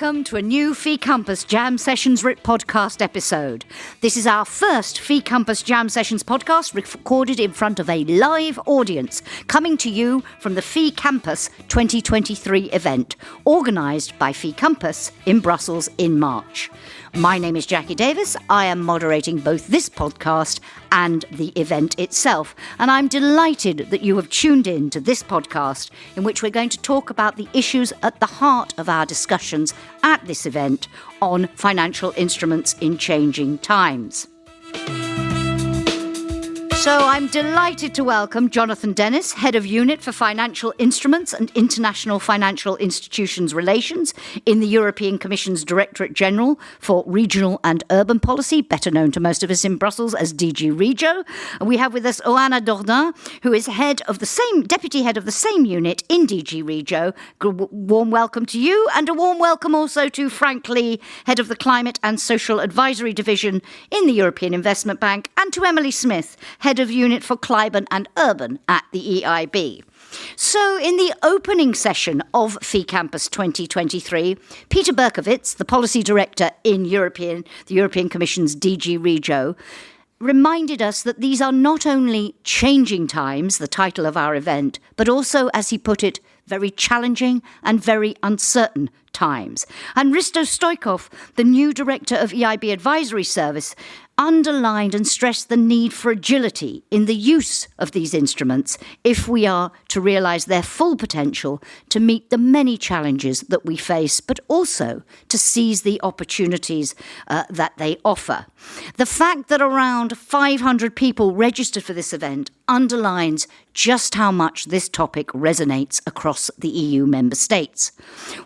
Welcome to a new Fee Campus Jam Sessions RIP podcast episode. This is our first Fee Campus Jam Sessions podcast recorded in front of a live audience, coming to you from the Fee Campus 2023 event, organised by Fee Campus in Brussels in March. My name is Jacki Davis. I am moderating both this podcast and the event itself. And I'm delighted that you have tuned in to this podcast in which we're going to talk about the issues at the heart of our discussions at this event on financial instruments in changing times. So I'm delighted to welcome Jonathan Denness, Head of Unit for Financial Instruments and International Financial Institutions Relations in the European Commission's Directorate General for Regional and Urban Policy, better known to most of us in Brussels as DG REGIO. And we have with us Oana Dordain, who is Deputy Head of the same unit in DG REGIO. Warm welcome to you, and a warm welcome also to Frank Lee, Head of the Climate and Social Advisory Division in the European Investment Bank, and to Emily Smith, Head of Unit for Climate and Urban at the EIB. So in the opening session of Fee Campus 2023, Peter Berkowitz, the Policy Director in the European Commission's DG REGIO, reminded us that these are not only changing times, the title of our event, but also, as he put it, very challenging and very uncertain times. And Risto Stoikov, the new Director of EIB Advisory Service, underlined and stressed the need for agility in the use of these instruments if we are to realise their full potential to meet the many challenges that we face, but also to seize the opportunities that they offer. The fact that around 500 people registered for this event underlines just how much this topic resonates across the EU member states.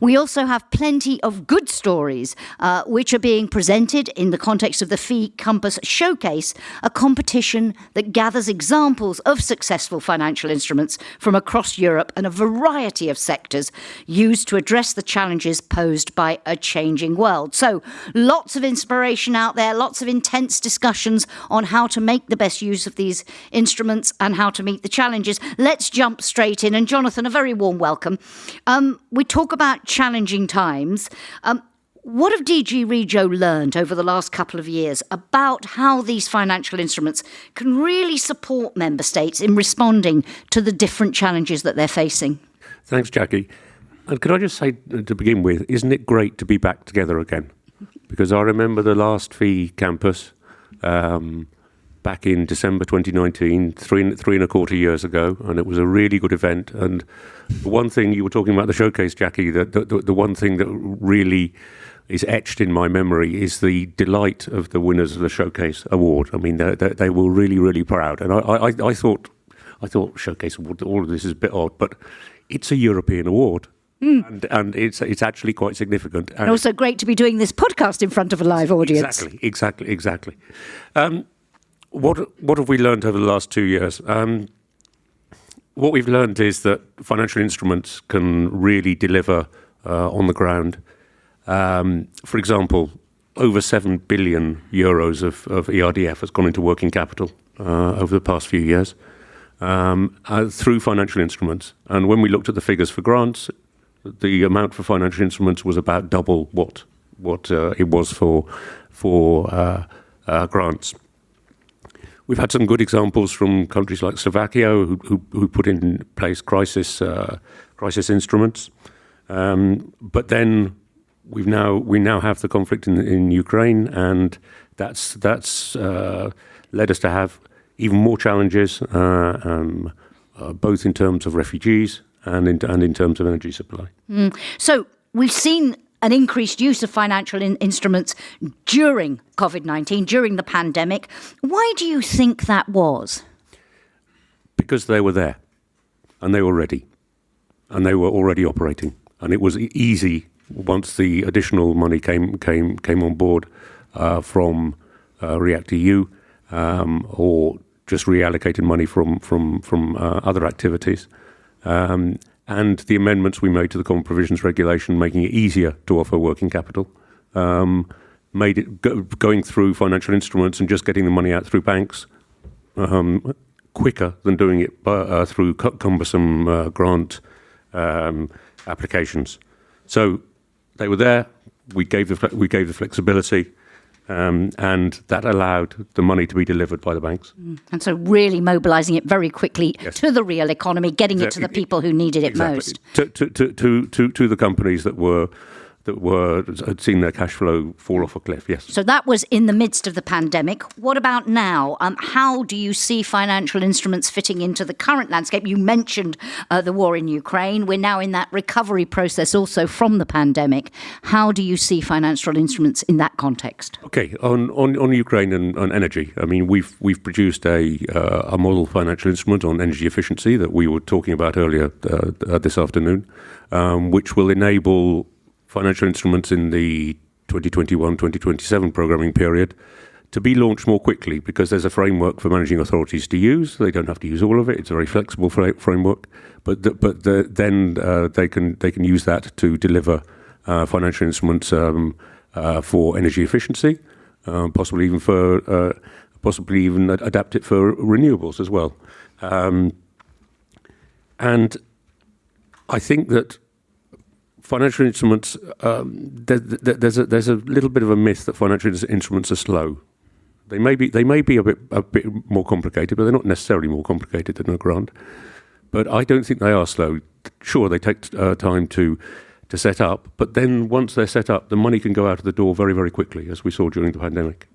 We also have plenty of good stories which are being presented in the context of the Fee Campus Showcase, a competition that gathers examples of successful financial instruments from across Europe and a variety of sectors used to address the challenges posed by a changing world. So lots of inspiration out there, lots of intense discussions on how to make the best use of these instruments and how to meet the challenges. Let's jump straight in. And Jonathan, a very warm welcome. We talk about challenging times. What have DG REGIO learned over the last couple of years about how these financial instruments can really support member states in responding to the different challenges that they're facing? Thanks, Jacki. And could I just say to begin with, isn't it great to be back together again? Because I remember the last Fee Campus back in December 2019, three and a quarter years ago, and it was a really good event. And the one thing, you were talking about the showcase, Jacki, the one thing that really is etched in my memory is the delight of the winners of the Showcase Award. I mean, they were really, really proud. And I thought Showcase Award, all of this is a bit odd, but it's a European award. And it's actually quite significant. And also great to be doing this podcast in front of a live audience. Exactly. What have we learned over the last 2 years? What we've learned is that financial instruments can really deliver on the ground. For example, over 7 billion euros of ERDF has gone into working capital over the past few years through financial instruments. And when we looked at the figures for grants, the amount for financial instruments was about double what it was for grants. We've had some good examples from countries like Slovakia who put in place crisis instruments, but then we now have the conflict in Ukraine, and that's led us to have even more challenges, both in terms of refugees and in terms of energy supply. So we've seen an increased use of financial instruments during COVID-19, during the pandemic. Why do you think that was? Because they were there, and they were ready, and they were already operating, and it was easy once the additional money came on board from REACT-EU or just reallocated money from other activities. And the amendments we made to the Common Provisions Regulation, making it easier to offer working capital, made it going through financial instruments and just getting the money out through banks quicker than doing it through cumbersome grant applications. So they were there, we gave the flexibility, and that allowed the money to be delivered by the banks. And so really mobilising it very quickly to the real economy, getting it to the people who needed it most. To the companies that had seen their cash flow fall off a cliff, yes. So that was in the midst of the pandemic. What about now? How do you see financial instruments fitting into the current landscape? You mentioned the war in Ukraine. We're now in that recovery process also from the pandemic. How do you see financial instruments in that context? Okay, on Ukraine and energy. I mean, we've produced a model financial instrument on energy efficiency that we were talking about earlier this afternoon, which will enable financial instruments in the 2021-2027 programming period to be launched more quickly, because there's a framework for managing authorities to use. They don't have to use all of it. It's a very flexible framework, but then they can use that to deliver financial instruments for energy efficiency, possibly even adapt it for renewables as well. And I think that financial instruments, there's a little bit of a myth that financial instruments are slow. They may be a bit more complicated, but they're not necessarily more complicated than a grant. But I don't think they are slow. Sure, they take time to set up, but then once they're set up, the money can go out of the door very, very quickly, as we saw during the pandemic.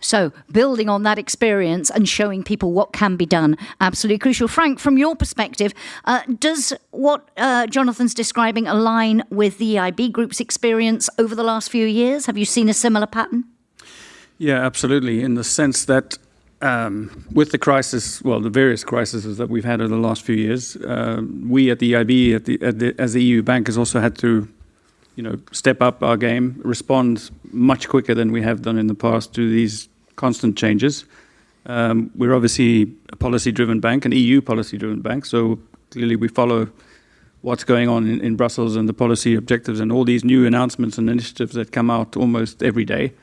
So building on that experience and showing people what can be done, absolutely crucial. Frank, from your perspective, does what Jonathan's describing align with the EIB Group's experience over the last few years? Have you seen a similar pattern? Yeah, absolutely, in the sense that with the crisis, the various crises that we've had over the last few years, we at the EIB, as the EU bank, has also had to, step up our game, respond much quicker than we have done in the past to these constant changes. We're obviously a policy-driven bank, an EU policy-driven bank, so clearly we follow what's going on in Brussels and the policy objectives and all these new announcements and initiatives that come out almost every day.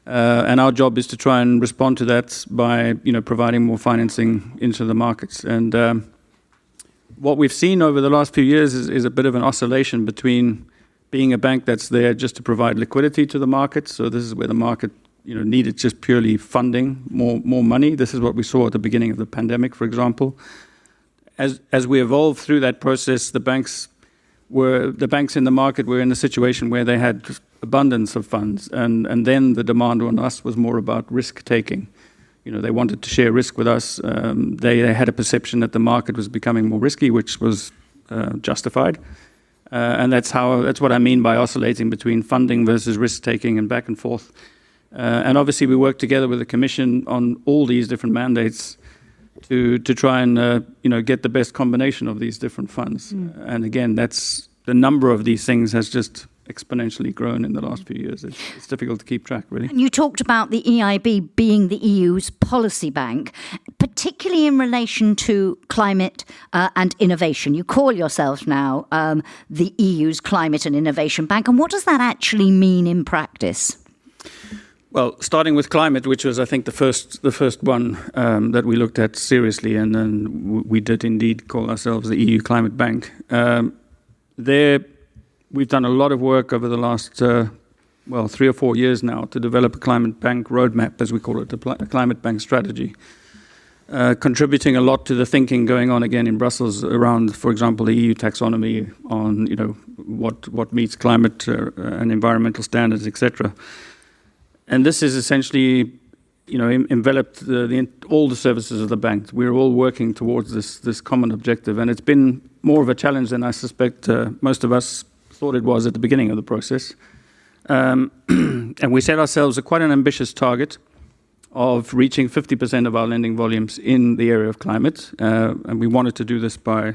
And our job is to try and respond to that by, providing more financing into the markets. And what we've seen over the last few years is a bit of an oscillation between being a bank that's there just to provide liquidity to the market. So this is where the market, needed just purely funding, more money. This is what we saw at the beginning of the pandemic, for example. As we evolved through that process, the banks in the market were in a situation where they had abundance of funds, and then the demand on us was more about risk taking. They wanted to share risk with us. They had a perception that the market was becoming more risky, which was justified, and that's what I mean by oscillating between funding versus risk taking and back and forth. And obviously, we work together with the Commission on all these different mandates to try and get the best combination of these different funds. And again, that's the number of these things has just exponentially grown in the last few years. It's difficult to keep track, really. And you talked about the EIB being the EU's policy bank, particularly in relation to climate and innovation. You call yourself now the EU's Climate and Innovation Bank. And what does that actually mean in practice? Well, starting with climate, which was, I think, the first one that we looked at seriously, and then we did indeed call ourselves the EU Climate Bank. We've done a lot of work over the last, 3 or 4 years now to develop a climate bank roadmap, as we call it, a climate bank strategy, contributing a lot to the thinking going on again in Brussels around, for example, the EU taxonomy on, what meets climate and environmental standards, etc. And this is essentially, enveloped all the services of the bank. We're all working towards this common objective, and it's been more of a challenge than I suspect most of us thought it was at the beginning of the process. And we set ourselves quite an ambitious target of reaching 50% of our lending volumes in the area of climate. And we wanted to do this by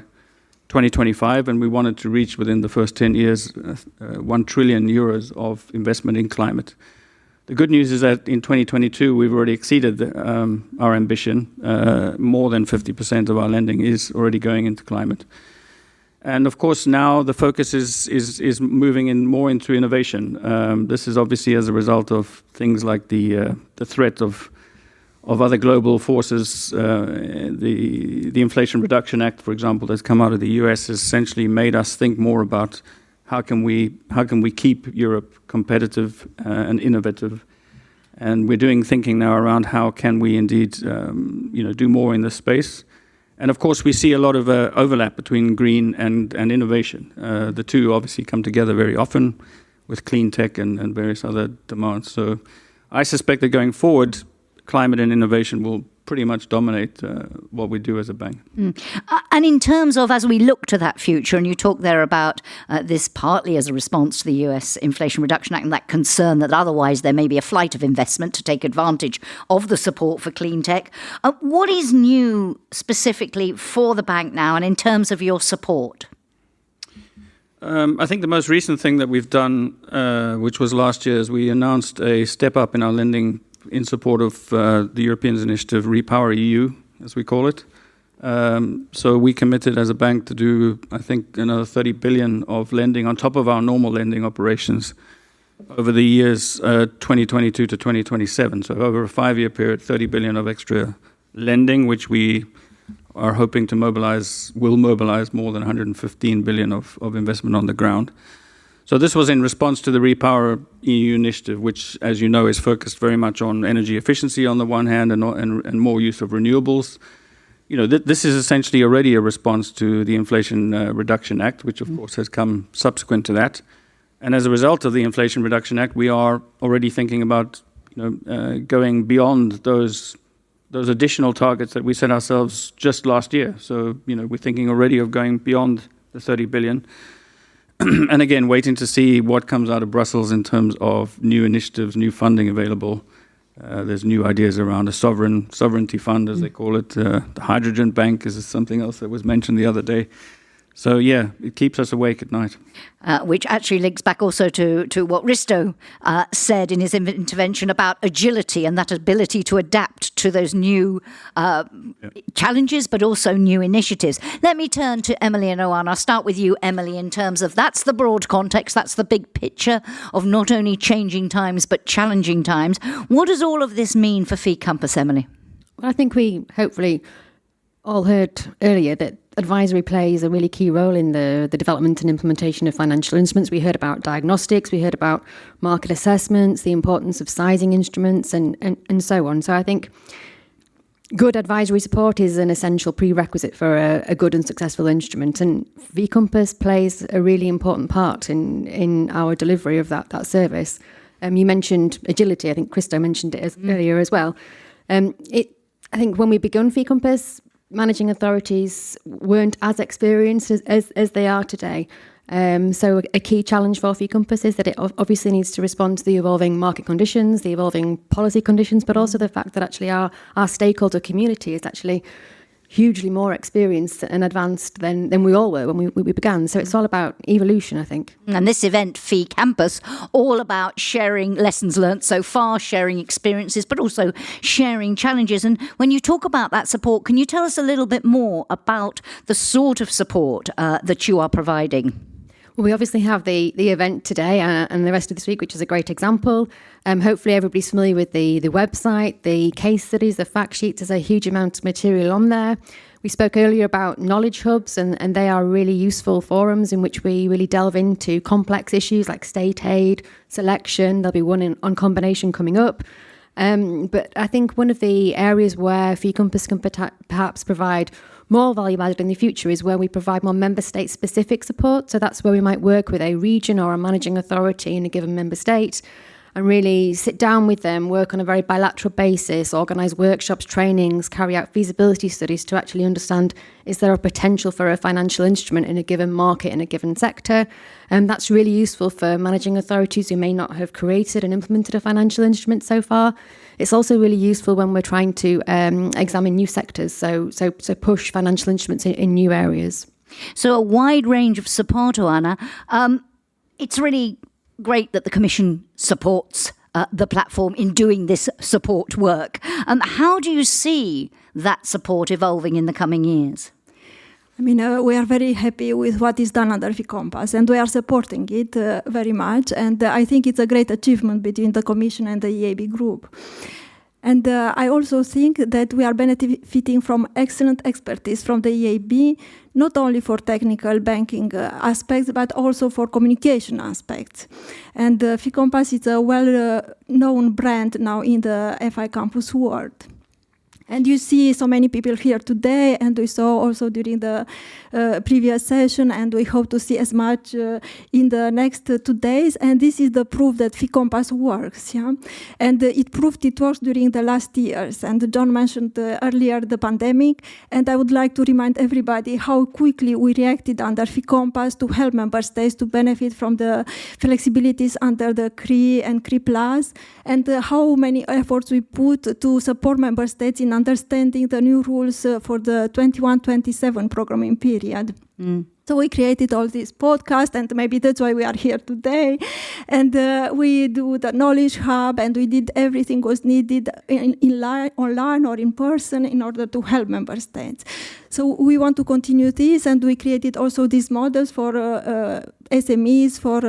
2025, and we wanted to reach within the first 10 years 1 trillion euros of investment in climate. The good news is that in 2022, we've already exceeded our ambition. More than 50% of our lending is already going into climate. And of course, now the focus is moving in more into innovation. This is obviously as a result of things like the threat of other global forces. The Inflation Reduction Act, for example, that's come out of the US, has essentially made us think more about how can we keep Europe competitive and innovative? And we're doing thinking now around how can we indeed do more in this space. And of course, we see a lot of overlap between green and innovation. The two obviously come together very often with clean tech and various other demands. So I suspect that going forward, climate and innovation will pretty much dominate what we do as a bank. And in terms of, as we look to that future, and you talk there about this partly as a response to the US Inflation Reduction Act and that concern that otherwise there may be a flight of investment to take advantage of the support for clean tech. What is new specifically for the bank now and in terms of your support? I think the most recent thing that we've done, which was last year, is we announced a step up in our lending in support of the European initiative Repower EU, as we call it. So we committed as a bank to do, I think, another 30 billion of lending on top of our normal lending operations over the years 2022 to 2027. So over a 5-year period, 30 billion of extra lending, which we are hoping to will mobilize more than 115 billion of investment on the ground. So this was in response to the Repower EU initiative, which, as you know, is focused very much on energy efficiency on the one hand and more use of renewables. This is essentially already a response to the Inflation Reduction Act, which of course has come subsequent to that. And as a result of the Inflation Reduction Act, we are already thinking about going beyond those additional targets that we set ourselves just last year. So we're thinking already of going beyond the 30 billion. And again, waiting to see what comes out of Brussels in terms of new initiatives, new funding available. There's new ideas around a sovereignty fund, as they call it. The hydrogen bank is something else that was mentioned the other day. So yeah, it keeps us awake at night. Which actually links back also to what Risto said in his intervention about agility and that ability to adapt to those new challenges, but also new initiatives. Let me turn to Emily and Oana. I'll start with you, Emily, in terms of that's the broad context, that's the big picture of not only changing times, but challenging times. What does all of this mean for Fee Campus, Emily? Well, I think we hopefully all heard earlier that advisory plays a really key role in the development and implementation of financial instruments. We heard about diagnostics, we heard about market assessments, the importance of sizing instruments and so on. So I think good advisory support is an essential prerequisite for a good and successful instrument. And Fee Campus plays a really important part in our delivery of that service. You mentioned agility. I think Christo mentioned it earlier as well. I think when we began Fee Campus, managing authorities weren't as experienced as they are today. So a key challenge for Fee Campus is that it obviously needs to respond to the evolving market conditions, the evolving policy conditions, but also the fact that actually our stakeholder community is actually hugely more experienced and advanced than we all were when we began. So it's all about evolution, I think. And this event, Fee Campus, all about sharing lessons learnt so far, sharing experiences, but also sharing challenges. And when you talk about that support, can you tell us a little bit more about the sort of support that you are providing? Well, we obviously have the event today and the rest of this week, which is a great example. Hopefully everybody's familiar with the website, the case studies, the fact sheets. There's a huge amount of material on there. We spoke earlier about knowledge hubs, and they are really useful forums in which we really delve into complex issues like state aid, selection. There'll be one on combination coming up. But I think one of the areas where Fee Campus can perhaps provide more value added in the future is where we provide more member state specific support. So that's where we might work with a region or a managing authority in a given member state and really sit down with them, work on a very bilateral basis, organise workshops, trainings, carry out feasibility studies to actually understand, is there a potential for a financial instrument in a given market, in a given sector? And that's really useful for managing authorities who may not have created and implemented a financial instrument so far. It's also really useful when we're trying to examine new sectors, so push financial instruments in new areas. So a wide range of support, Oana. It's really great that the Commission supports the platform in doing this support work. How do you see that support evolving in the coming years? I mean, we are very happy with what is done under Fee Campus, and we are supporting it very much. And I think it's a great achievement between the Commission and the EIB Group. And I also think that we are benefiting from excellent expertise from the EIB, not only for technical banking aspects, but also for communication aspects. And FICOMPAS is a well-known brand now in the FI Campus world. And you see so many people here today, and we saw also during the previous session, and we hope to see as much in the next 2 days. And this is the proof that FICOMPAS works, yeah? And it proved it works during the last years. And John mentioned earlier the pandemic, and I would like to remind everybody how quickly we reacted under FICOMPAS to help member states to benefit from the flexibilities under the CRI and CRI+, and how many efforts we put to support member states in understanding the new rules for the 21-27 programming period. So we created all these podcasts, and maybe that's why we are here today. And we do the Knowledge Hub, and we did everything was needed online or in person in order to help member states. So we want to continue this, and we created also these models for SMEs, for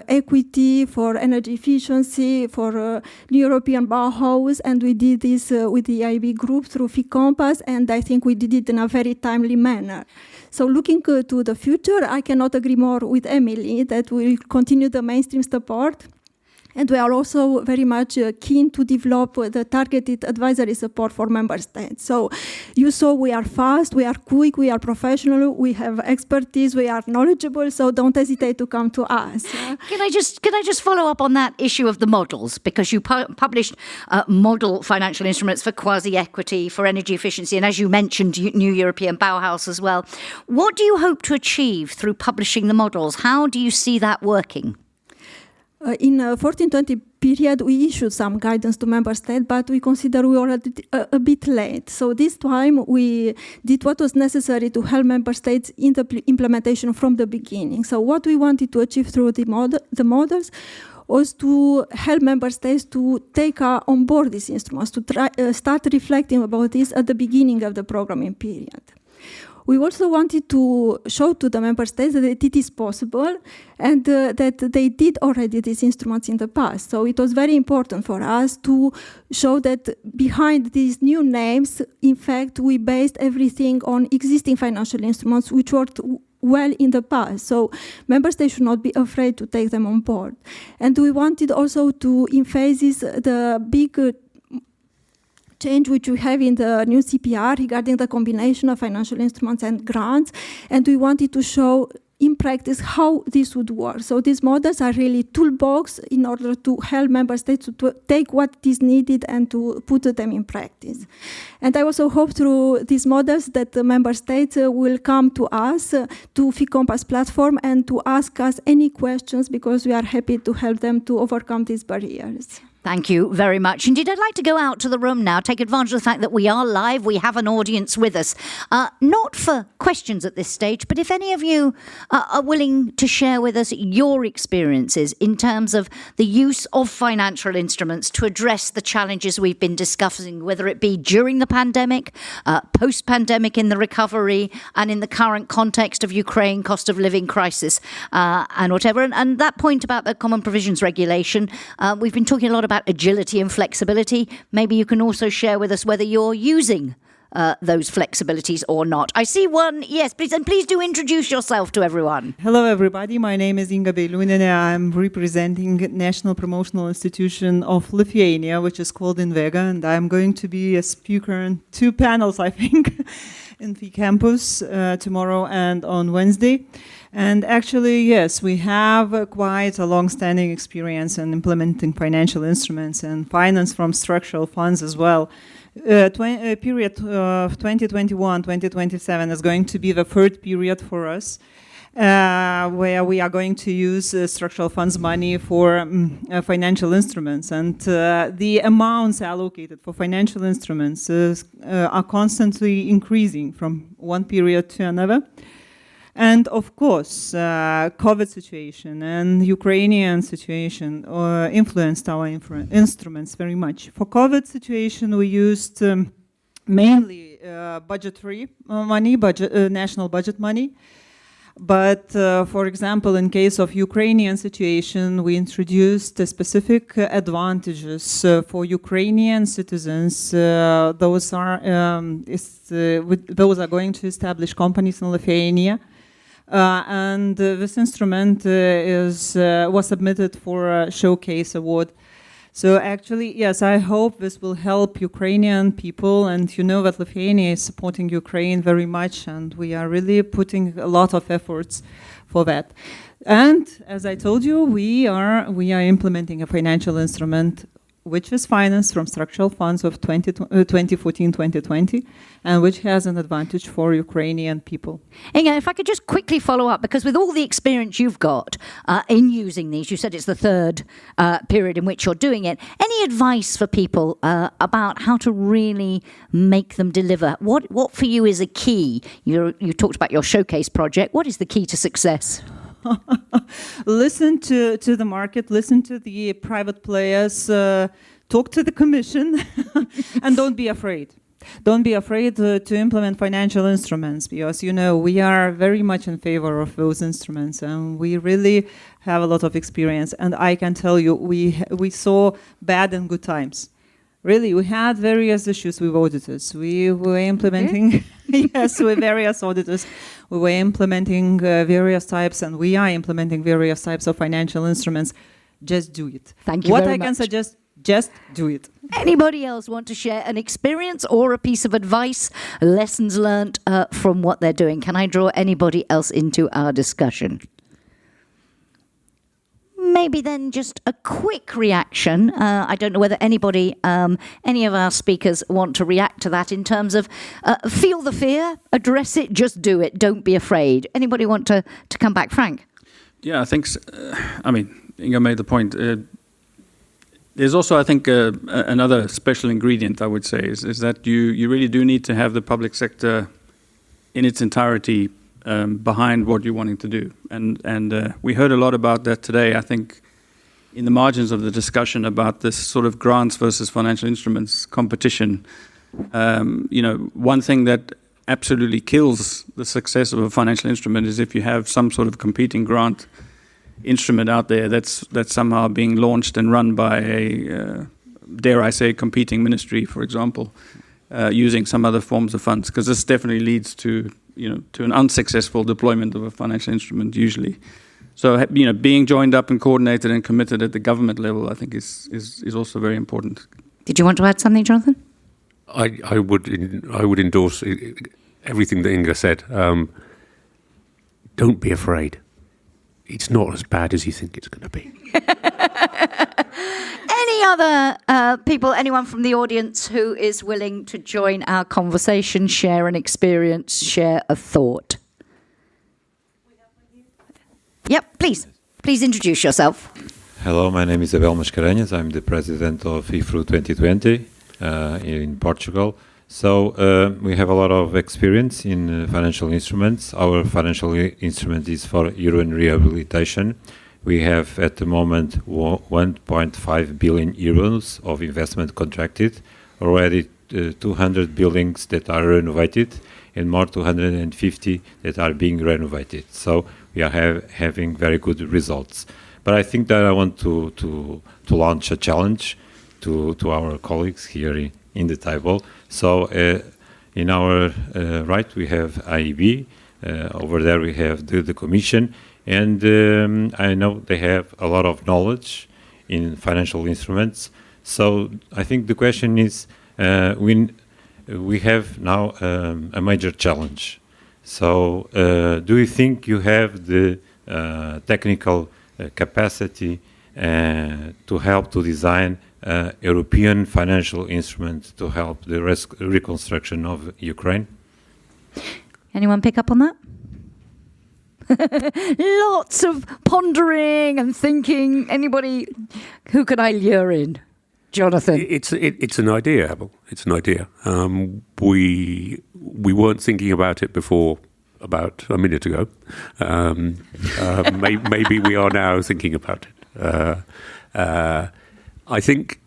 equity, for energy efficiency, for European Bauhaus, and we did this with the EIB Group through FICOMPAS, and I think we did it in a very timely manner. So looking to the future, I cannot agree more with Emily that we will continue the mainstream support. And we are also very much keen to develop the targeted advisory support for member states. So you saw we are fast, we are quick, we are professional, we have expertise, we are knowledgeable, so don't hesitate to come to us. Can I just follow up on that issue of the models? Because you published model financial instruments for quasi-equity, for energy efficiency, and as you mentioned, new European Bauhaus as well. What do you hope to achieve through publishing the models? How do you see that working? In 14-20 period, we issued some guidance to member states, but we consider we were a bit late. So this time we did what was necessary to help member states in the implementation from the beginning. So what we wanted to achieve through the models was to help member states to take on board these instruments, to start reflecting about this at the beginning of the programming period. We also wanted to show to the member states that it is possible and that they did already these instruments in the past. So it was very important for us to show that behind these new names, in fact, we based everything on existing financial instruments which worked well in the past. So member states should not be afraid to take them on board. And we wanted also to emphasize the big change which we have in the new CPR regarding the combination of financial instruments and grants, and we wanted to show in practice how this would work. So these models are really toolbox in order to help member states to take what is needed and to put them in practice. And I also hope through these models that the member states will come to us, to FICOMPAS platform, and to ask us any questions, because we are happy to help them to overcome these barriers. Thank you very much. Indeed, I'd like to go out to the room now, take advantage of the fact that we are live. We have an audience with us. Not for questions at this stage, but if any of you are willing to share with us your experiences in terms of the use of financial instruments to address the challenges we've been discussing, whether it be during the pandemic, post-pandemic in the recovery, and in the current context of Ukraine, cost of living crisis, and whatever. And that point about the Common Provisions Regulation, we've been talking a lot about agility and flexibility. Maybe you can also share with us whether you're using those flexibilities or not. I see one. Yes, please. And please do introduce yourself to everyone. Hello, everybody. My name is Inga. I'm representing National Promotional Institution of Lithuania, which is called Invega, and I'm going to be a speaker in 2 panels, I think, in the campus tomorrow and on Wednesday. And actually, yes, we have quite a long-standing experience in implementing financial instruments and finance from structural funds as well. Period of 2021-2027 is going to be the 3rd period for us, where we are going to use structural funds money for financial instruments. And the amounts allocated for financial instruments are constantly increasing from one period to another. And of course, COVID situation and Ukrainian situation influenced our instruments very much. For COVID situation, we used mainly budgetary money, national budget money. But for example, in case of Ukrainian situation, we introduced specific advantages for Ukrainian citizens. Those are going to establish companies in Lithuania. And this instrument was submitted for a showcase award. So actually, yes, I hope this will help Ukrainian people, and you know that Lithuania is supporting Ukraine very much, and we are really putting a lot of efforts for that. And as I told you, we are implementing a financial instrument which is financed from structural funds of 2014-2020, and which has an advantage for Ukrainian people. Inga, if I could just quickly follow up, because with all the experience you've got in using these, you said it's the third period in which you're doing it. Any advice for people about how to really make them deliver? What for you is a key? You talked about your showcase project. What is the key to success? Listen to the market, listen to the private players, talk to the Commission, and don't be afraid. Don't be afraid to implement financial instruments, because, you know, we are very much in favor of those instruments, and we really have a lot of experience. And I can tell you, we saw bad and good times. Really, we had various issues with auditors. We were implementing, yes, with various auditors. We were implementing various types, and we are implementing various types of financial instruments. Just do it. Thank you What very I much. can suggest, just do it. Anybody else want to share an experience or a piece of advice, lessons learnt from what they're doing? Can I draw anybody else into our discussion? Maybe then just a quick reaction. I don't know whether anybody, any of our speakers want to react to that in terms of feel the fear, address it, just do it, don't be afraid. Anybody want to come back? Frank? Yeah, I think, Inga made the point. There's also, I think, another special ingredient, I would say, is that you really do need to have the public sector in its entirety behind what you're wanting to do. And we heard a lot about that today, I think, in the margins of the discussion about this sort of grants versus financial instruments competition. One thing that absolutely kills the success of a financial instrument is if you have some sort of competing grant instrument out there that's somehow being launched and run by a, dare I say, competing ministry, for example, using some other forms of funds, because this definitely leads to an unsuccessful deployment of a financial instrument usually. So, being joined up and coordinated and committed at the government level, I think is also very important. Did you want to add something, Jonathan? I would endorse everything that Inga said. Don't be afraid. It's not as bad as you think it's going to be. Any other people, anyone from the audience who is willing to join our conversation, share an experience, share a thought? Yep, please. Please introduce yourself. Hello, my name is Abel Mascarenhas. I'm the president of IFRU 2020 in Portugal. So we have a lot of experience in financial instruments. Our financial instrument is for urban rehabilitation. We have at the moment 1.5 billion euros of investment contracted, already 200 buildings that are renovated, and more 250 that are being renovated. So we are having very good results. But I think that I want to launch a challenge to our colleagues here in the table. So in our right we have EIB, over there we have the Commission, and I know they have a lot of knowledge in financial instruments. So I think the question is, we have now a major challenge. So do you think you have the technical capacity to help to design European financial instrument to help the reconstruction of Ukraine? Anyone pick up on that? Lots of pondering and thinking. Anybody? Who can I lure in? Jonathan? It's an idea, Abel. It's an idea. We weren't thinking about it before about a minute ago. Maybe we are now thinking about it. I think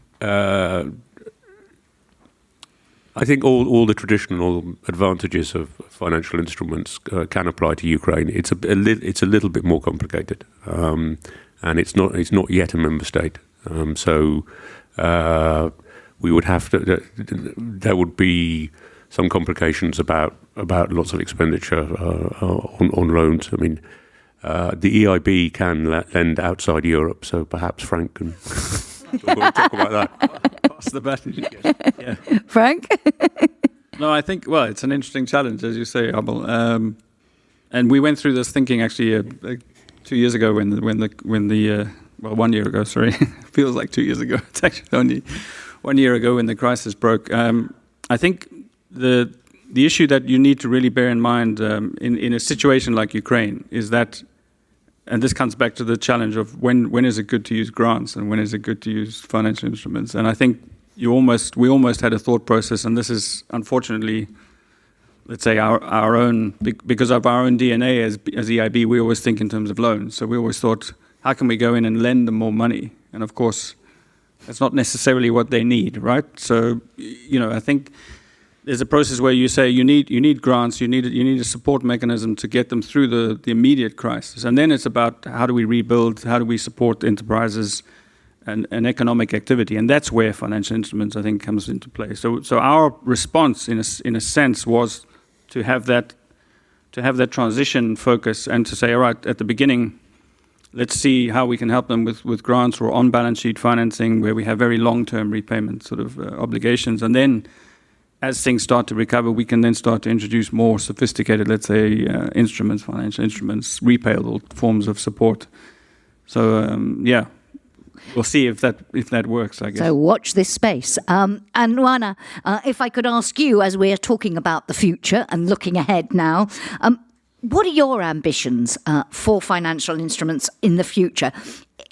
I think all the traditional advantages of financial instruments can apply to Ukraine. It's a little bit more complicated, and it's not yet a member state. So we would have to. There would be some complications about lots of expenditure on loans. I mean, the EIB can lend outside Europe, so perhaps Frank can talk about that. Pass the baton. Yeah. Frank? No, I think, well, it's an interesting challenge, as you say, Abel. And we went through this thinking actually 2 years ago when the 1 year ago, sorry. Feels like 2 years ago. It's actually only 1 year ago when the crisis broke. I think the issue that you need to really bear in mind in a situation like Ukraine is that, and this comes back to the challenge of when is it good to use grants and when is it good to use financial instruments. And I think we almost had a thought process, and this is unfortunately, let's say, our own, because of our own DNA as EIB, we always think in terms of loans. So we always thought, how can we go in and lend them more money? And of course, that's not necessarily what they need, right? So, I think there's a process where you say you need grants, you need a support mechanism to get them through the immediate crisis, and then it's about how do we rebuild, how do we support enterprises and economic activity, and that's where financial instruments, I think, comes into play. So our response, in a sense, was to have that transition focus and to say, all right, at the beginning, let's see how we can help them with grants or on balance sheet financing where we have very long-term repayment sort of obligations, and then as things start to recover, we can then start to introduce more sophisticated, let's say, instruments, financial instruments, repayable forms of support. So, we'll see if that works, I guess. So watch this space. And Oana, if I could ask you, as we're talking about the future and looking ahead now, what are your ambitions for financial instruments in the future?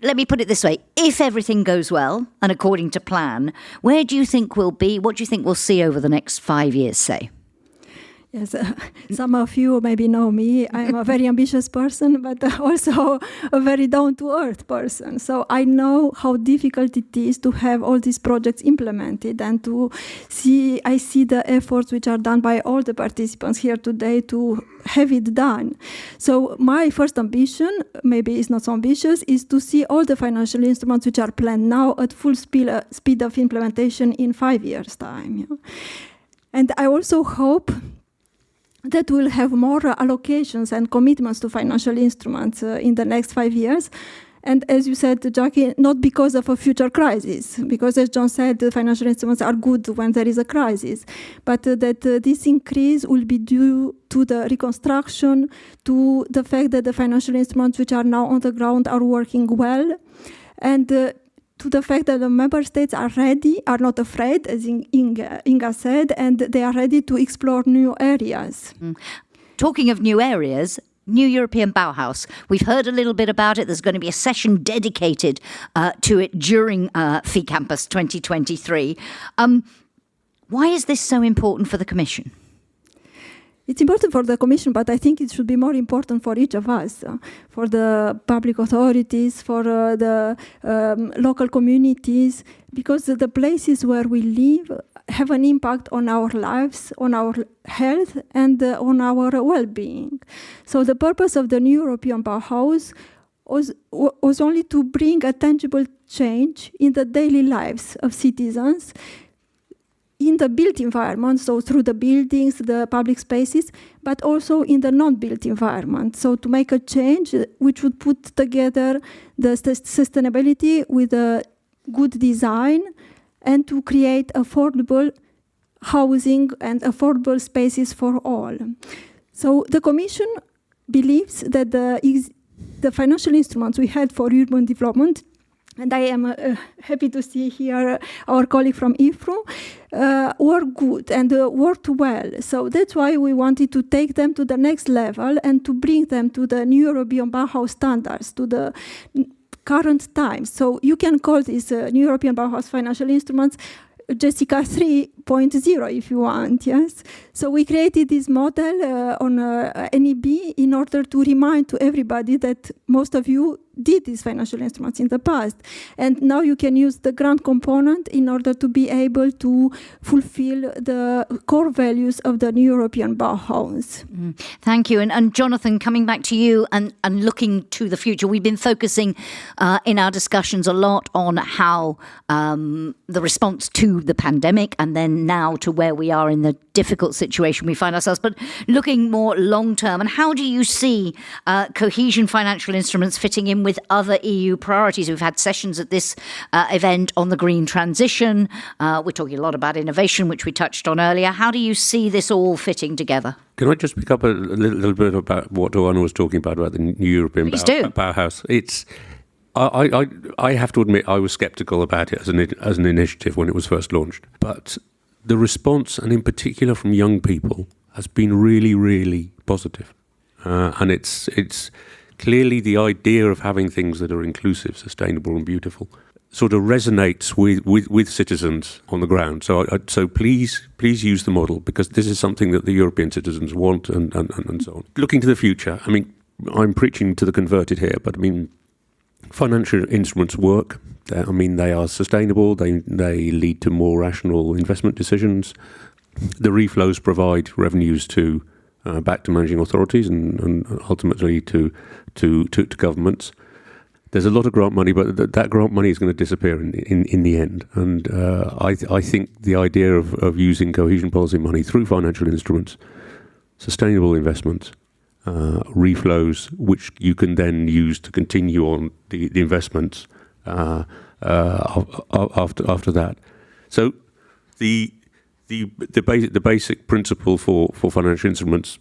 Let me put it this way. If everything goes well and according to plan, where do you think we'll be? What do you think we'll see over the next 5 years, say? Yes, some of you maybe know me. I'm a very ambitious person, but also a very down-to-earth person. So I know how difficult it is to have all these projects implemented and I see the efforts which are done by all the participants here today to have it done. So my first ambition, maybe it's not so ambitious, is to see all the financial instruments which are planned now at full speed of implementation in 5 years' time. And I also hope that we'll have more allocations and commitments to financial instruments in the next 5 years. And as you said, Jacki, not because of a future crisis, because as John said, the financial instruments are good when there is a crisis, but that this increase will be due to the reconstruction, to the fact that the financial instruments which are now on the ground are working well, and to the fact that the member states are ready, are not afraid, as Inga said, and they are ready to explore new areas. Talking of new areas, new European Bauhaus. We've heard a little bit about it. There's going to be a session dedicated to it during FI Campus 2023. Why is this so important for the Commission? It's important for the Commission, but I think it should be more important for each of us, for the public authorities, for the local communities, because the places where we live have an impact on our lives, on our health, and on our well-being. So the purpose of the new European Bauhaus was only to bring a tangible change in the daily lives of citizens, in the built environment, so through the buildings, the public spaces, but also in the non-built environment. So to make a change which would put together the sustainability with a good design and to create affordable housing and affordable spaces for all. So the Commission believes that the financial instruments we had for urban development, and I am happy to see here our colleague from IFRU, were good and worked well. So that's why we wanted to take them to the next level and to bring them to the new European Bauhaus standards, to the current times. So you can call this new European Bauhaus financial instruments Jessica 3.0 if you want, yes? So we created this model on NEB in order to remind to everybody that most of you did these financial instruments in the past. And now you can use the grant component in order to be able to fulfill the core values of the new European Bauhaus. Thank you. And Jonathan, coming back to you and looking to the future, we've been focusing in our discussions a lot on how the response to the pandemic and then now to where we are in the difficult situation we find ourselves, but looking more long term. And how do you see cohesion financial instruments fitting in with other EU priorities? We've had sessions at this event on the green transition. We're talking a lot about innovation, which we touched on earlier. How do you see this all fitting together? Can I just pick up a little bit about what Oana was talking about the new European Bauhaus? I have to admit I was sceptical about it as an initiative when it was first launched. But the response, and in particular from young people, has been really, really positive. And it's clearly the idea of having things that are inclusive, sustainable and beautiful sort of resonates with citizens on the ground. So please use the model, because this is something that the European citizens want and so on. Looking to the future, I mean, I'm preaching to the converted here, but I mean, financial instruments work. I mean, they are sustainable. They lead to more rational investment decisions. The reflows provide revenues back to managing authorities and ultimately to governments. There's a lot of grant money, but that grant money is going to disappear in the end. And I think the idea of using cohesion policy money through financial instruments, sustainable investments, reflows, which you can then use to continue on the investments after that. So the basic principle for financial instruments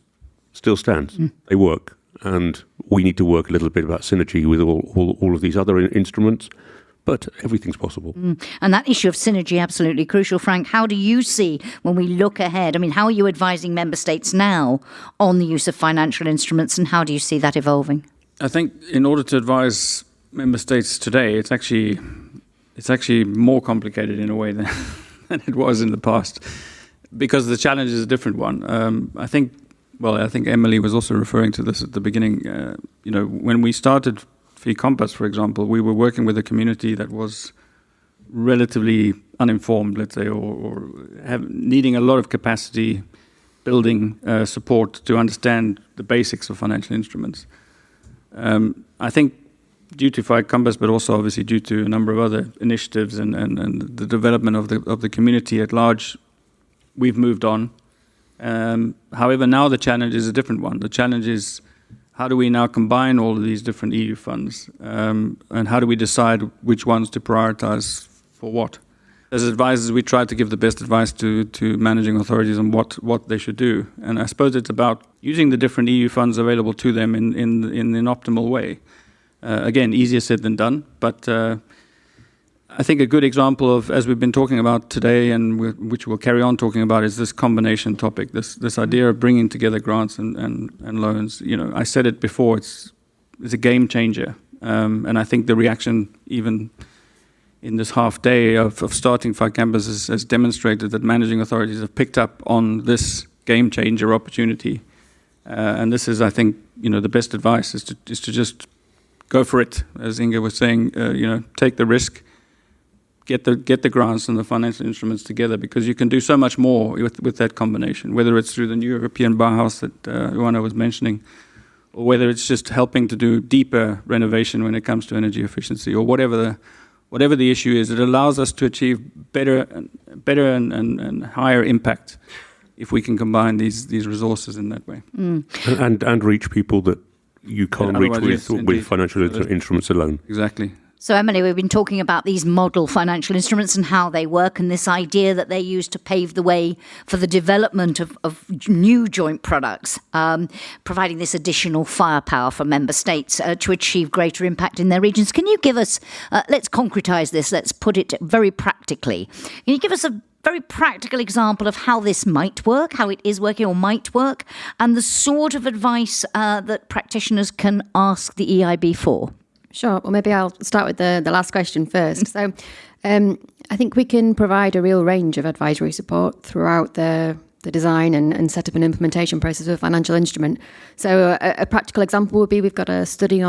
still stands. They work, and we need to work a little bit about synergy with all of these other instruments. But everything's possible. And that issue of synergy, absolutely crucial. Frank, how do you see when we look ahead? I mean, how are you advising member states now on the use of financial instruments, and how do you see that evolving? I think in order to advise member states today, it's actually more complicated in a way than it was in the past, because the challenge is a different one. I think Emily was also referring to this at the beginning. When we started Compass, for example, we were working with a community that was relatively uninformed, let's say, or needing a lot of capacity building support to understand the basics of financial instruments. I think due to Compass, but also obviously due to a number of other initiatives and the development of the community at large, we've moved on. However, now the challenge is a different one. The challenge is, how do we now combine all of these different EU funds? And how do we decide which ones to prioritize for what? As advisors, we try to give the best advice to managing authorities on what they should do. And I suppose it's about using the different EU funds available to them in an optimal way. Again, easier said than done, but I think a good example of, as we've been talking about today, and which we'll carry on talking about, is this combination topic. This idea of bringing together grants and loans. I said it before. It's a game changer, and I think the reaction, even in this half day of starting Campus, has demonstrated that managing authorities have picked up on this game changer opportunity, and this is, I think, the best advice is to just go for it, as Inga was saying. Take the risk. Get the grants and the financial instruments together, because you can do so much more with that combination, whether it's through the new European Bauhaus that Oana was mentioning, or whether it's just helping to do deeper renovation when it comes to energy efficiency, or whatever the issue is. It allows us to achieve better and higher impact if we can combine these resources in that way. And reach people that you can't reach with financial instruments alone. Exactly. So, Emily, we've been talking about these model financial instruments and how they work, and this idea that they're used to pave the way for the development of new joint products, providing this additional firepower for member states to achieve greater impact in their regions. Can you give us, let's concretise this, let's put it very practically. Can you give us a very practical example of how this might work, how it is working or might work, and the sort of advice that practitioners can ask the EIB for? Sure. Well, maybe I'll start with the last question first. So I think we can provide a real range of advisory support throughout the design and setup and implementation process of a financial instrument. So a practical example would be, we've got a study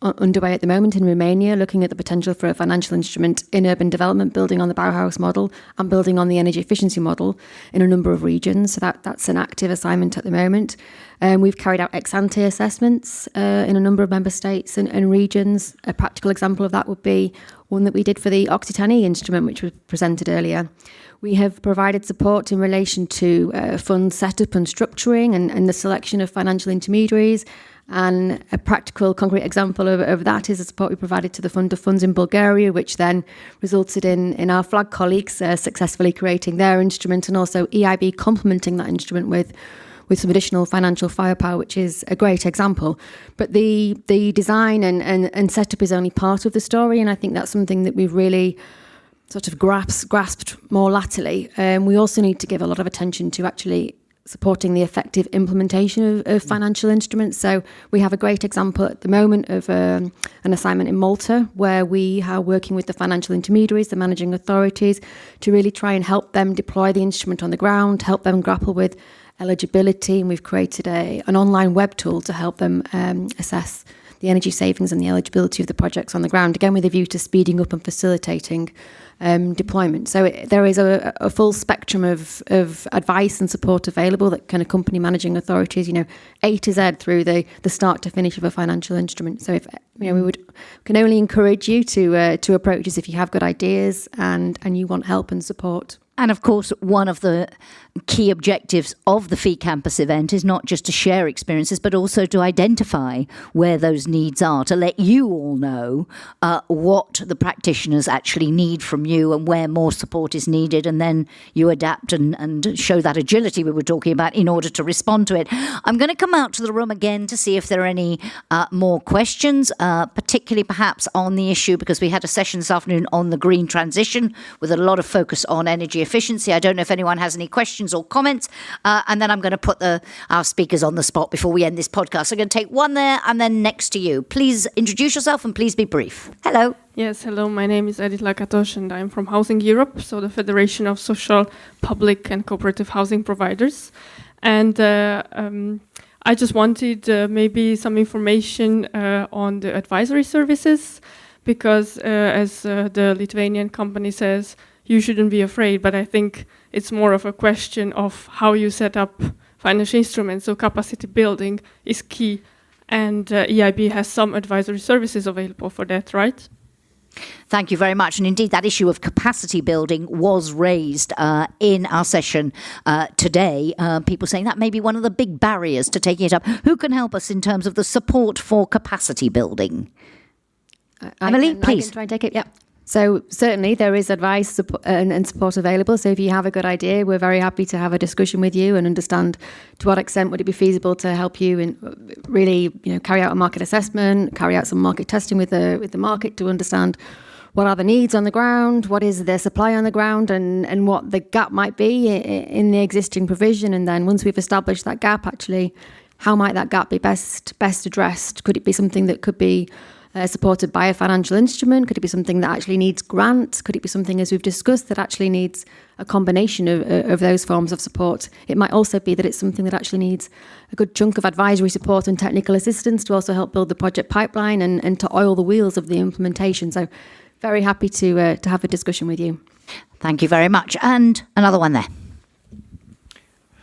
underway at the moment in Romania, looking at the potential for a financial instrument in urban development, building on the Bauhaus model and building on the energy efficiency model in a number of regions. So that's an active assignment at the moment. We've carried out ex-ante assessments in a number of member states and regions. A practical example of that would be one that we did for the Occitanie instrument, which was presented earlier. We have provided support in relation to fund setup and structuring and the selection of financial intermediaries. And a practical, concrete example of that is the support we provided to the Fund of Funds in Bulgaria, which then resulted in our FLAG colleagues successfully creating their instrument, and also EIB complementing that instrument with some additional financial firepower, which is a great example. But the design and setup is only part of the story, and I think that's something that we've really sort of grasped more latterly. We also need to give a lot of attention to actually supporting the effective implementation of financial instruments. So we have a great example at the moment of an assignment in Malta where we are working with the financial intermediaries, the managing authorities, to really try and help them deploy the instrument on the ground, help them grapple with eligibility. And we've created an online web tool to help them assess the energy savings and the eligibility of the projects on the ground, again with a view to speeding up and facilitating deployment. So there is a full spectrum of advice and support available that can accompany managing authorities, A to Z through the start to finish of a financial instrument. So if we can only encourage you to approach us if you have good ideas and you want help and support. And of course, one of the key objectives of the FEE Campus event is not just to share experiences, but also to identify where those needs are, to let you all know what the practitioners actually need from you and where more support is needed. And then you adapt and show that agility we were talking about in order to respond to it. I'm going to come out to the room again to see if there are any more questions, particularly perhaps on the issue, because we had a session this afternoon on the green transition with a lot of focus on energy efficiency. I don't know if anyone has any questions or comments, and then I'm going to put our speakers on the spot before we end this podcast. So I'm going to take one there and then next to you. Please introduce yourself and please be brief. Hello. Yes, hello. My name is Edith Lakatosh and I'm from Housing Europe, so the Federation of Social, Public and Cooperative Housing Providers. And I just wanted maybe some information on the advisory services, because as the Lithuanian company says, you shouldn't be afraid, but I think it's more of a question of how you set up financial instruments. So capacity building is key, and EIB has some advisory services available for that, right? Thank you very much. And indeed, that issue of capacity building was raised in our session today. People saying that may be one of the big barriers to taking it up. Who can help us in terms of the support for capacity building? Emily, please. I can try and take it, yeah. So certainly there is advice and support available. So if you have a good idea, we're very happy to have a discussion with you and understand to what extent would it be feasible to help you in really, carry out a market assessment, carry out some market testing with the market to understand what are the needs on the ground, what is the supply on the ground, and what the gap might be in the existing provision. And then once we've established that gap, actually, how might that gap be best addressed? Could it be something that could be supported by a financial instrument? Could it be something that actually needs grants? Could it be something, as we've discussed, that actually needs a combination of those forms of support? It might also be that it's something that actually needs a good chunk of advisory support and technical assistance to also help build the project pipeline and to oil the wheels of the implementation. So very happy to have a discussion with you. Thank you very much. And another one there.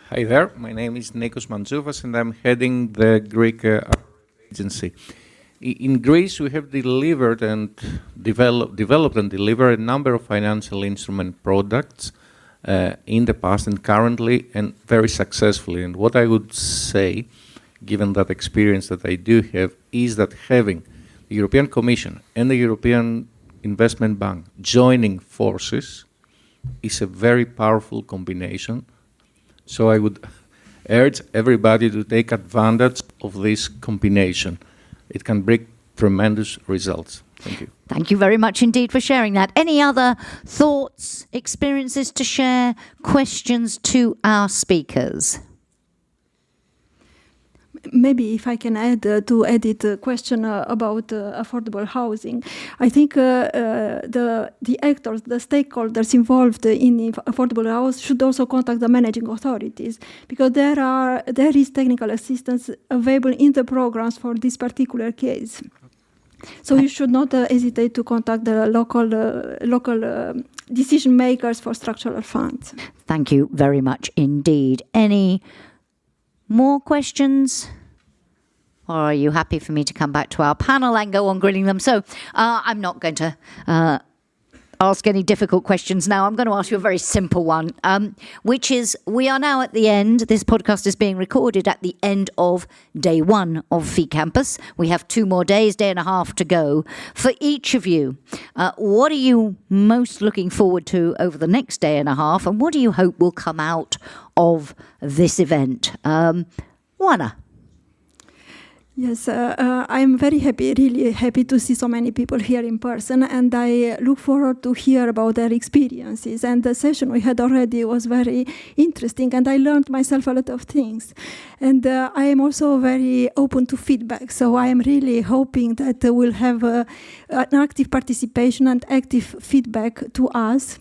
Hi there, my name is Nikos Mantsouvas and I'm heading the Greek agency. In Greece, we have delivered and developed and delivered a number of financial instrument products in the past and currently, and very successfully. And what I would say, given that experience that I do have, is that having the European Commission and the European Investment Bank joining forces is a very powerful combination. So I would urge everybody to take advantage of this combination. It can bring tremendous results. Thank you. Thank you very much indeed for sharing that. Any other thoughts, experiences to share, questions to our speakers? Maybe if I can add to Edith question about affordable housing. I think the actors, the stakeholders involved in affordable house should also contact the managing authorities, because there is technical assistance available in the programs for this particular case. So you should not hesitate to contact the local decision makers for structural funds. Thank you very much indeed. Any more questions? Or are you happy for me to come back to our panel and go on grilling them? So I'm not going to ask any difficult questions now. I'm going to ask you a very simple one, which is, we are now at the end. This podcast is being recorded at the end of day 1 of FE Campus. We have 2 more days, day and a half to go. For each of you, what are you most looking forward to over the next day and a half, and what do you hope will come out of this event? Oana. Yes, I'm very happy, really happy to see so many people here in person, and I look forward to hear about their experiences. And the session we had already was very interesting, and I learned myself a lot of things. And I am also very open to feedback, so I am really hoping that we'll have an active participation and active feedback to us.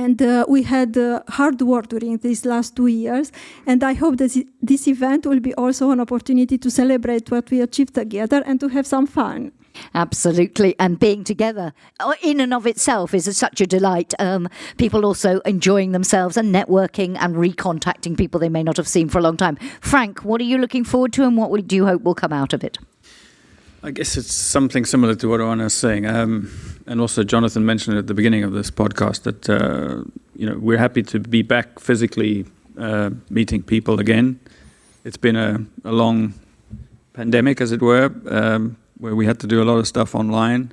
And we had hard work during these last 2 years. And I hope that this event will be also an opportunity to celebrate what we achieved together and to have some fun. Absolutely. And being together in and of itself is such a delight. People also enjoying themselves and networking and recontacting people they may not have seen for a long time. Frank, what are you looking forward to, and what do you hope will come out of it? I guess it's something similar to what Oana is saying. And also Jonathan mentioned at the beginning of this podcast that we're happy to be back physically meeting people again. It's been a long pandemic, as it were, where we had to do a lot of stuff online.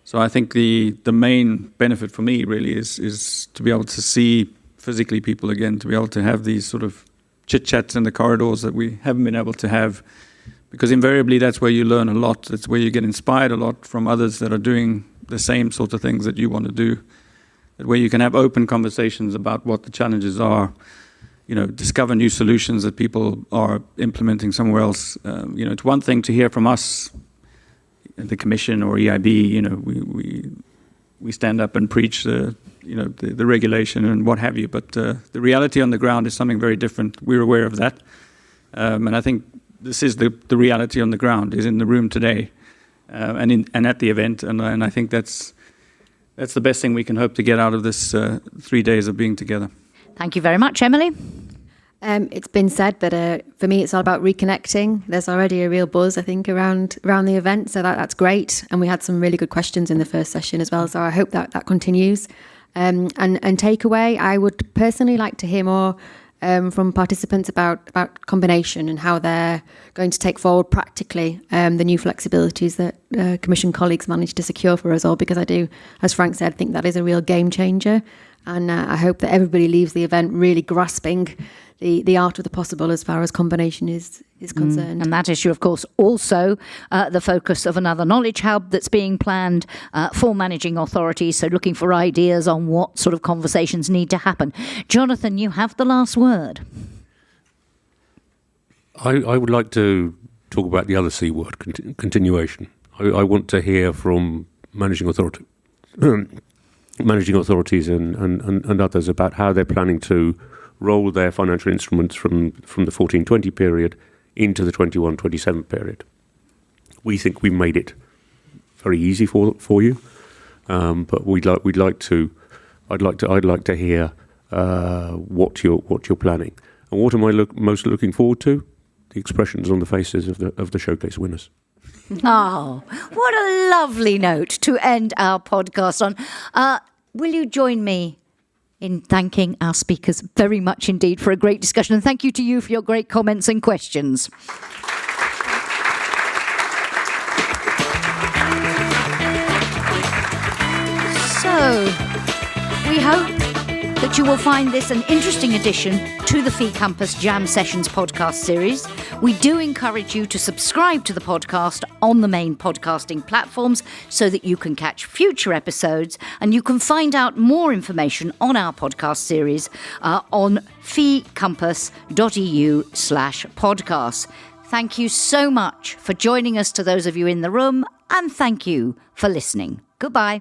So I think the main benefit for me really is to be able to see physically people again, to be able to have these sort of chit-chats in the corridors that we haven't been able to have. Because invariably that's where you learn a lot. That's where you get inspired a lot from others that are doing the same sort of things that you want to do. That where you can have open conversations about what the challenges are, discover new solutions that people are implementing somewhere else. It's one thing to hear from us, the Commission or EIB. We stand up and preach the regulation and what have you. But the reality on the ground is something very different. We're aware of that, and I think this is the reality on the ground, is in the room today, and at the event, and I think that's the best thing we can hope to get out of this 3 days of being together. Thank you very much, Emily. It's been said, but for me, it's all about reconnecting. There's already a real buzz, I think, around the event, so that's great. And we had some really good questions in the first session as well, so I hope that continues. And takeaway, I would personally like to hear more from participants about combination and how they're going to take forward practically the new flexibilities that Commission colleagues managed to secure for us all, because I do, as Frank said, think that is a real game changer. And I hope that everybody leaves the event really grasping the art of the possible as far as combination is concerned. And that issue, of course, also the focus of another knowledge hub that's being planned for managing authorities. So looking for ideas on what sort of conversations need to happen. Jonathan, you have the last word. I would like to talk about the other C word, continuation. I want to hear from managing authorities and others about how they're planning to roll their financial instruments from the 14-20 period into the 21-27 period. We think we made it very easy for you, but I'd like to hear what you're planning. And what am I most looking forward to? The expressions on the faces of the showcase winners. Oh, what a lovely note to end our podcast on. Will you join me in thanking our speakers very much indeed for a great discussion, and thank you to you for your great comments and questions. So, we hope that you will find this an interesting addition to the FE Campus Jam Sessions podcast series. We do encourage you to subscribe to the podcast on the main podcasting platforms so that you can catch future episodes, and you can find out more information on our podcast series on fecampus.eu/podcast. Thank you so much for joining us, to those of you in the room, and thank you for listening. Goodbye.